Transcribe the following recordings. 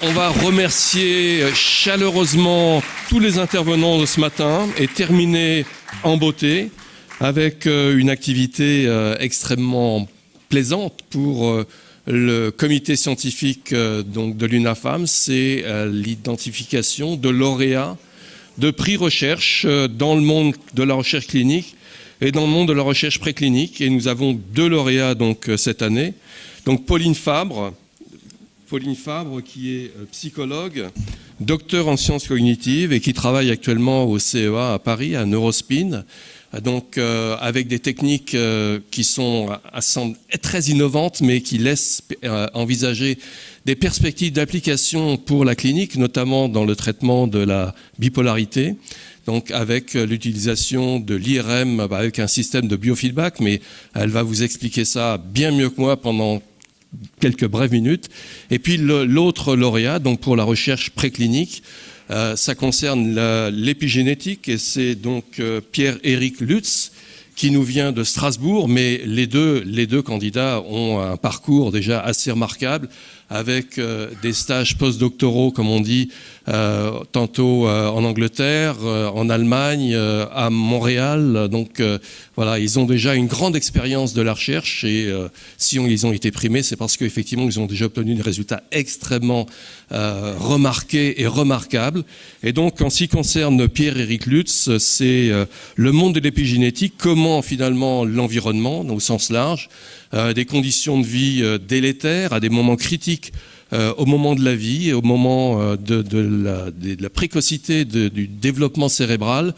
On va remercier chaleureusement tous les intervenants de ce matin et terminer en beauté avec une activité extrêmement plaisante pour le comité scientifique donc de l'UNAFAM. C'est l'identification de lauréats de prix recherche dans le monde de la recherche clinique et dans le monde de la recherche préclinique. Et nous avons 2 lauréats donc cette année. Donc Pauline Fabre qui est psychologue, docteur en sciences cognitives et qui travaille actuellement au CEA à Paris, à Neurospin, donc avec des techniques qui semblent très innovantes, mais qui laissent envisager des perspectives d'application pour la clinique, notamment dans le traitement de la bipolarité, donc avec l'utilisation de l'IRM, avec un système de biofeedback, mais elle va vous expliquer ça bien mieux que moi pendant quelques brèves minutes. Et puis l'autre lauréat, donc pour la recherche préclinique, ça concerne l'épigénétique et c'est donc Pierre-Éric Lutz qui nous vient de Strasbourg, mais les deux candidats ont un parcours déjà assez remarquable avec des stages postdoctoraux, comme on dit, tantôt en Angleterre, en Allemagne, à Montréal. Donc voilà, ils ont déjà une grande expérience de la recherche et si ils ont été primés, c'est parce qu'effectivement, ils ont déjà obtenu des résultats extrêmement remarqués et remarquables. Et donc, en ce qui concerne Pierre-Éric Lutz, c'est le monde de l'épigénétique, comment finalement l'environnement, au sens large, des conditions de vie délétères à des moments critiques au moment de la vie et au moment de la précocité du développement cérébral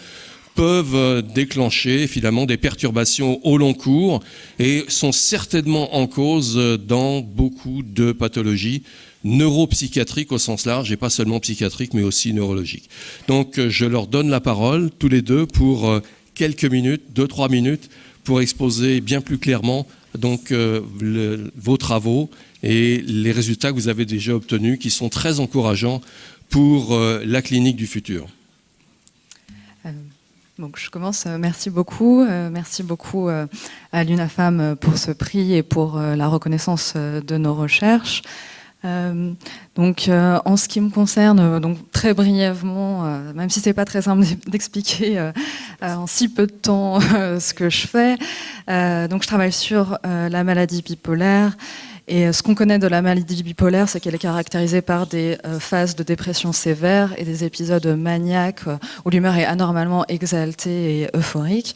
peuvent déclencher finalement des perturbations au long cours et sont certainement en cause dans beaucoup de pathologies neuropsychiatriques au sens large et pas seulement psychiatriques mais aussi neurologiques. Donc je leur donne la parole tous les deux pour quelques minutes, 2-3 minutes, pour exposer bien plus clairement donc vos travaux et les résultats que vous avez déjà obtenus qui sont très encourageants pour la clinique du futur. Donc je commence. Merci beaucoup à l'UNAFAM pour ce prix et pour la reconnaissance de nos recherches. Donc, en ce qui me concerne, donc très brièvement, même si c'est pas très simple d'expliquer en si peu de temps ce que je fais, donc je travaille sur la maladie bipolaire. Et ce qu'on connaît de la maladie bipolaire, c'est qu'elle est caractérisée par des phases de dépression sévère et des épisodes maniaques où l'humeur est anormalement exaltée et euphorique.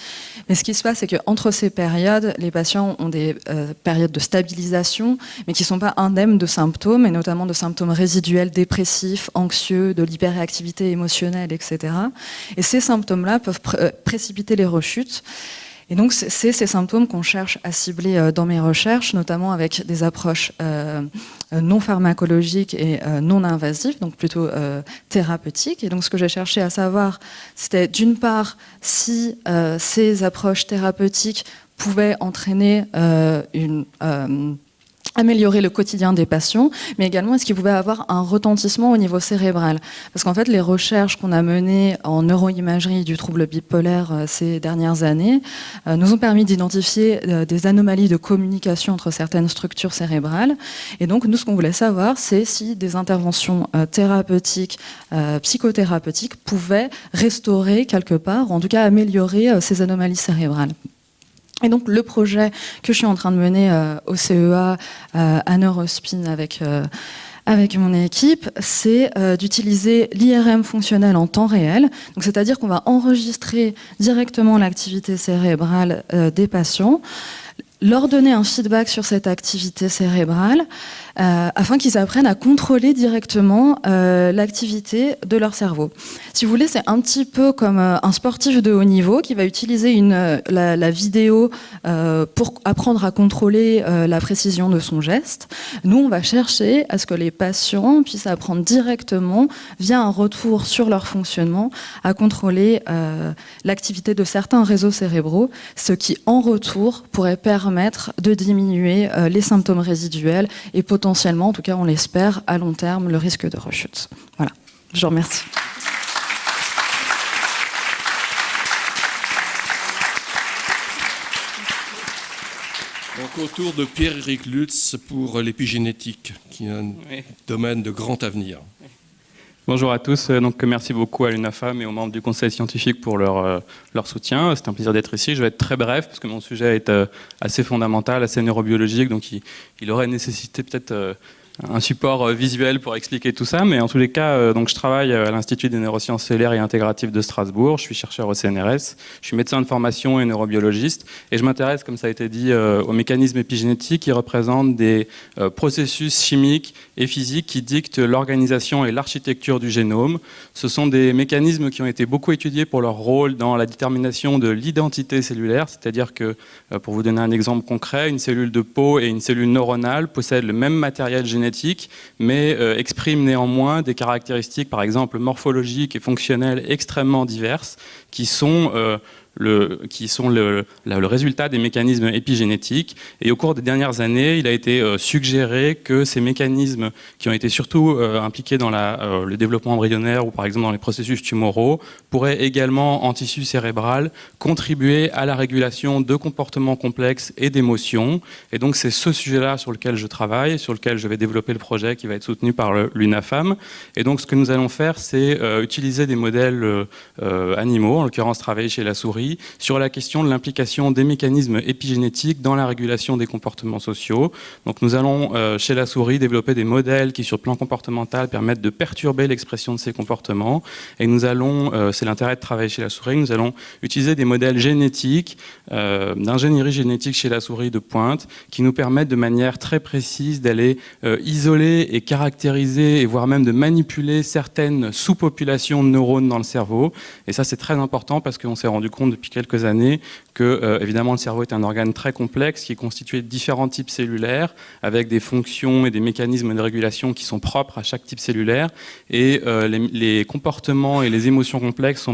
Mais ce qui se passe, c'est qu'entre ces périodes, les patients ont des périodes de stabilisation, mais qui ne sont pas indemnes de symptômes, et notamment de symptômes résiduels dépressifs, anxieux, de l'hyperactivité émotionnelle, etc. Et ces symptômes-là peuvent précipiter les rechutes. Et donc, c'est ces symptômes qu'on cherche à cibler dans mes recherches, notamment avec des approches non pharmacologiques et non invasives, donc plutôt thérapeutiques. Et donc, ce que j'ai cherché à savoir, c'était d'une part si ces approches thérapeutiques pouvaient entraîner améliorer le quotidien des patients, mais également est-ce qu'il pouvait avoir un retentissement au niveau cérébral. Parce qu'en fait, les recherches qu'on a menées en neuroimagerie du trouble bipolaire ces dernières années nous ont permis d'identifier des anomalies de communication entre certaines structures cérébrales. Et donc, nous, ce qu'on voulait savoir, c'est si des interventions thérapeutiques, psychothérapeutiques pouvaient restaurer quelque part, ou en tout cas améliorer ces anomalies cérébrales. Et donc le projet que je suis en train de mener au CEA à Neurospin avec mon équipe, c'est d'utiliser l'IRM fonctionnel en temps réel. Donc c'est-à-dire qu'on va enregistrer directement l'activité cérébrale des patients, leur donner un feedback sur cette activité cérébrale afin qu'ils apprennent à contrôler directement l'activité de leur cerveau. Si vous voulez, c'est un petit peu comme un sportif de haut niveau qui va utiliser la vidéo pour apprendre à contrôler la précision de son geste. Nous, on va chercher à ce que les patients puissent apprendre directement, via un retour sur leur fonctionnement, à contrôler l'activité de certains réseaux cérébraux, ce qui, en retour, pourrait permettre de diminuer les symptômes résiduels et potentiellement, en tout cas on l'espère, à long terme, le risque de rechute. Voilà, je vous remercie. Donc autour de Pierre-Éric Lutz pour l'épigénétique, qui est un domaine de grand avenir. Bonjour à tous, donc merci beaucoup à l'UNAFAM et aux membres du conseil scientifique pour leur soutien. C'est un plaisir d'être ici. Je vais être très bref parce que mon sujet est assez fondamental, assez neurobiologique, donc il aurait nécessité peut-être un support visuel pour expliquer tout ça, mais en tous les cas, donc je travaille à l'Institut des neurosciences cellulaires et intégratives de Strasbourg, je suis chercheur au CNRS, je suis médecin de formation et neurobiologiste, et je m'intéresse, comme ça a été dit, aux mécanismes épigénétiques qui représentent des processus chimiques et physiques qui dictent l'organisation et l'architecture du génome. Ce sont des mécanismes qui ont été beaucoup étudiés pour leur rôle dans la détermination de l'identité cellulaire, c'est-à-dire que, pour vous donner un exemple concret, une cellule de peau et une cellule neuronale possèdent le même matériel génétique, mais expriment néanmoins des caractéristiques, par exemple morphologiques et fonctionnelles extrêmement diverses, qui sont le résultat des mécanismes épigénétiques. Et au cours des dernières années, il a été suggéré que ces mécanismes, qui ont été surtout impliqués dans le développement embryonnaire ou par exemple dans les processus tumoraux, pourraient également, en tissu cérébral, contribuer à la régulation de comportements complexes et d'émotions. Et donc c'est ce sujet-là sur lequel je travaille, sur lequel je vais développer le projet qui va être soutenu par l'UNAFAM. Et donc ce que nous allons faire, c'est utiliser des modèles animaux, en l'occurrence travailler chez la souris, sur la question de l'implication des mécanismes épigénétiques dans la régulation des comportements sociaux. Donc nous allons, chez la souris, développer des modèles qui, sur le plan comportemental, permettent de perturber l'expression de ces comportements. Et nous allons, c'est l'intérêt de travailler chez la souris, nous allons utiliser des modèles génétiques, d'ingénierie génétique chez la souris de pointe, qui nous permettent de manière très précise d'aller isoler et caractériser, et voire même de manipuler certaines sous-populations de neurones dans le cerveau. Et ça, c'est très important parce qu'on s'est rendu compte depuis quelques années que, évidemment, le cerveau est un organe très complexe qui est constitué de différents types cellulaires avec des fonctions et des mécanismes de régulation qui sont propres à chaque type cellulaire. Et les comportements et les émotions complexes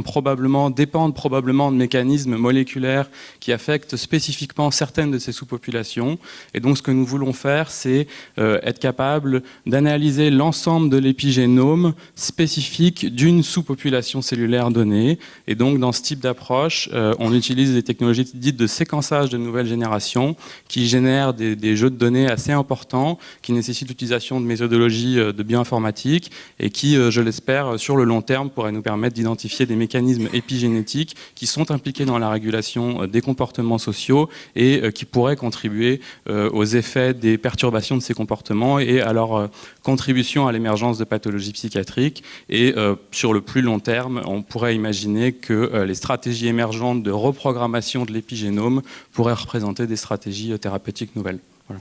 dépendent probablement de mécanismes moléculaires qui affectent spécifiquement certaines de ces sous-populations. Et donc, ce que nous voulons faire, c'est être capable d'analyser l'ensemble de l'épigénome spécifique d'une sous-population cellulaire donnée. Et donc, dans ce type d'approche, on utilise des technologies dites de séquençage de nouvelle génération qui génèrent des jeux de données assez importants, qui nécessitent l'utilisation de méthodologies de bioinformatique et qui, je l'espère, sur le long terme, pourraient nous permettre d'identifier des mécanismes épigénétiques qui sont impliqués dans la régulation des comportements sociaux et qui pourraient contribuer aux effets des perturbations de ces comportements et à leur contribution à l'émergence de pathologies psychiatriques. Et sur le plus long terme, on pourrait imaginer que les stratégies émergentes de reprogrammation de l'épigénome pourraient représenter des stratégies thérapeutiques nouvelles. Voilà.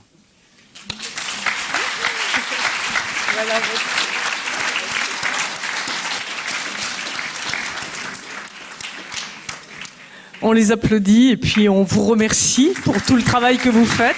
On les applaudit et puis on vous remercie pour tout le travail que vous faites.